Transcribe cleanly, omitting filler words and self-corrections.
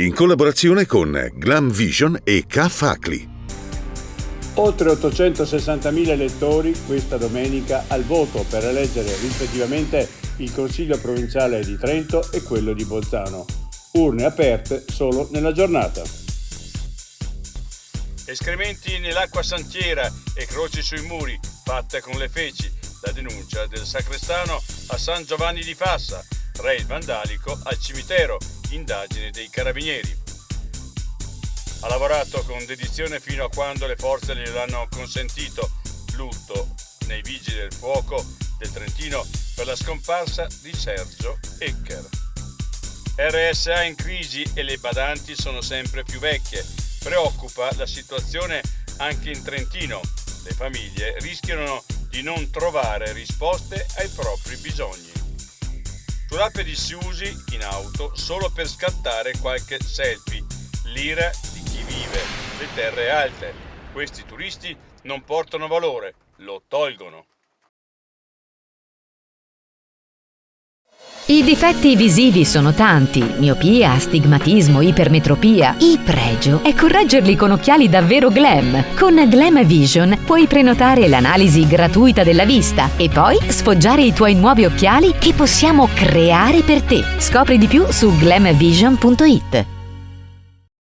in collaborazione con Glam Vision e K-Facli. Oltre 860.000 elettori questa domenica al voto per eleggere rispettivamente il Consiglio provinciale di Trento e quello di Bolzano. Urne aperte solo nella giornata. Escrementi nell'acqua santiera e croci sui muri, fatte con le feci. La denuncia del sacrestano a San Giovanni di Fassa. Raid vandalico al cimitero. Indagine dei carabinieri. Ha lavorato con dedizione fino a quando le forze gliel'hanno consentito. Lutto nei vigili del fuoco del Trentino per la scomparsa di Sergio Ecker. RSA in crisi e le badanti sono sempre più vecchie. Preoccupa la situazione anche in Trentino. Le famiglie rischiano di non trovare risposte ai propri bisogni. Sull'app di Siusi in auto solo per scattare qualche selfie. L'ira di chi vive le terre alte. Questi turisti non portano valore, lo tolgono. I difetti visivi sono tanti: miopia, astigmatismo, ipermetropia. Il pregio è correggerli con occhiali davvero glam. Con Glam Vision puoi prenotare l'analisi gratuita della vista e poi sfoggiare i tuoi nuovi occhiali che possiamo creare per te. Scopri di più su glamvision.it.